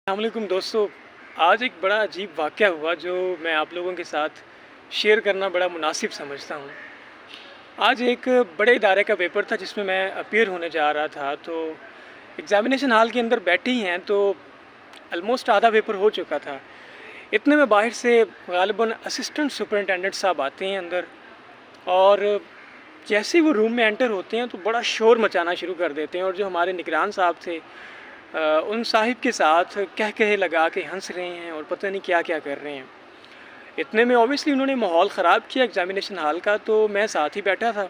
السلام علیکم دوستو، آج ایک بڑا عجیب واقعہ ہوا جو میں آپ لوگوں کے ساتھ شیئر کرنا بڑا مناسب سمجھتا ہوں۔ آج ایک بڑے ادارے کا پیپر تھا جس میں اپیئر ہونے جا رہا تھا، تو ایگزامینیشن ہال کے اندر بیٹھے ہی ہیں تو آلموسٹ آدھا پیپر ہو چکا تھا۔ اتنے میں باہر سے غالباً اسسٹنٹ سپرنٹینڈنٹ صاحب آتے ہیں اندر، اور جیسے وہ روم میں انٹر ہوتے ہیں تو بڑا شور مچانا شروع کر دیتے ہیں، اور جو ہمارے نگران صاحب تھے ان صاحب کے ساتھ کہے لگا کے ہنس رہے ہیں اور پتہ نہیں کیا کیا کر رہے ہیں۔ اتنے میں اوبیسلی انہوں نے ماحول خراب کیا ایگزامینیشن ہال کا، تو میں ساتھ ہی بیٹھا تھا۔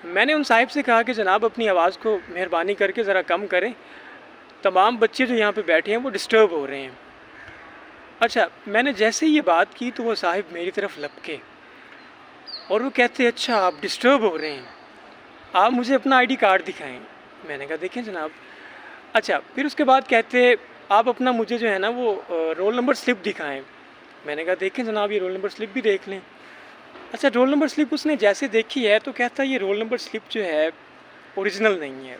میں نے ان صاحب سے کہا کہ جناب اپنی آواز کو مہربانی کر کے ذرا کم کریں، تمام بچے جو یہاں پہ بیٹھے ہیں وہ ڈسٹرب ہو رہے ہیں۔ اچھا، میں نے جیسے ہی یہ بات کی تو وہ صاحب میری طرف لپکے اور وہ کہتے اچھا آپ ڈسٹرب ہو رہے ہیں، آپ مجھے اپنا آئی ڈی کارڈ دکھائیں۔ میں نے کہا دیکھیں جناب۔ اچھا، پھر اس کے بعد کہتے آپ اپنا مجھے جو ہے نا وہ رول نمبر سلپ دکھائیں۔ میں نے کہا دیکھیں جناب یہ رول نمبر سلپ بھی دیکھ لیں۔ اچھا، رول نمبر سلپ اس نے جیسے دیکھی ہے تو کہتا یہ رول نمبر سلپ جو ہے اوریجنل نہیں ہے۔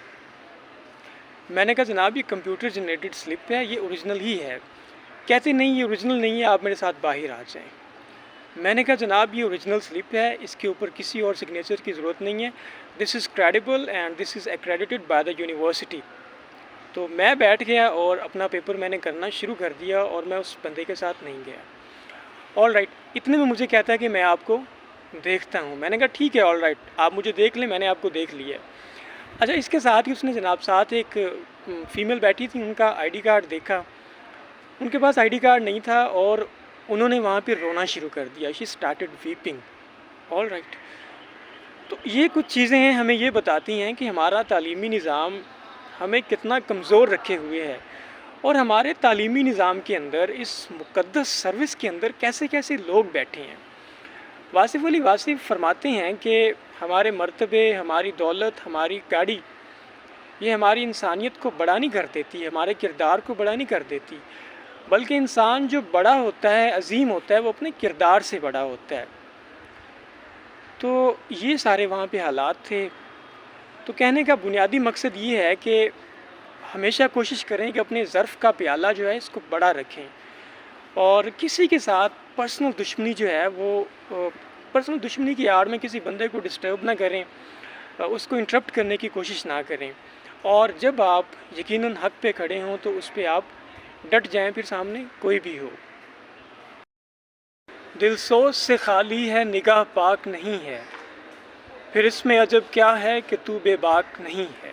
میں نے کہا جناب یہ کمپیوٹر جنریٹڈ سلپ ہے، یہ اوریجنل ہی ہے۔ کہتے نہیں یہ اوریجنل نہیں ہے، آپ میرے ساتھ باہر آ جائیں۔ میں نے کہا جناب یہ اوریجنل سلپ ہے، اس کے اوپر کسی اور سگنیچر کی ضرورت نہیں ہے، this is credible and this is accredited by the university. تو میں بیٹھ گیا اور اپنا پیپر میں نے کرنا شروع کر دیا، اور میں اس بندے کے ساتھ نہیں گیا۔ آل رائٹ، اتنے میں مجھے کہتا ہے کہ میں آپ کو دیکھتا ہوں۔ میں نے کہا ٹھیک ہے، آل رائٹ، آپ مجھے دیکھ لیں، میں نے آپ کو دیکھ لیا۔ اچھا، اس کے ساتھ ہی اس نے جناب ساتھ ایک فیمیل بیٹھی تھی، ان کا آئی ڈی کارڈ دیکھا، ان کے پاس آئی ڈی کارڈ نہیں تھا، اور انہوں نے وہاں پہ رونا شروع کر دیا۔ She started vaping. All right, تو یہ کچھ چیزیں ہیں ہمیں یہ بتاتی ہیں کہ ہمارا تعلیمی نظام ہمیں کتنا کمزور رکھے ہوئے ہے، اور ہمارے تعلیمی نظام کے اندر اس مقدس سروس کے اندر کیسے کیسے لوگ بیٹھے ہیں۔ واصف علی واصف فرماتے ہیں کہ ہمارے مرتبے، ہماری دولت، ہماری گاڑی یہ ہماری انسانیت کو بڑا نہیں کر دیتی، ہمارے کردار کو بڑا نہیں کر دیتی، بلکہ انسان جو بڑا ہوتا ہے، عظیم ہوتا ہے، وہ اپنے کردار سے بڑا ہوتا ہے۔ تو یہ سارے وہاں پہ حالات تھے۔ تو کہنے کا بنیادی مقصد یہ ہے کہ ہمیشہ کوشش کریں کہ اپنے ظرف کا پیالہ جو ہے اس کو بڑا رکھیں، اور کسی کے ساتھ پرسنل دشمنی جو ہے وہ پرسنل دشمنی کی آڑ میں کسی بندے کو ڈسٹرب نہ کریں، اس کو انٹرپٹ کرنے کی کوشش نہ کریں، اور جب آپ یقیناً حق پہ کھڑے ہوں تو اس پہ آپ ڈٹ جائیں، پھر سامنے کوئی بھی ہو۔ دل سوز سے خالی ہے، نگاہ پاک نہیں ہے، پھر اس میں عجب کیا ہے کہ تو بے باک نہیں ہے۔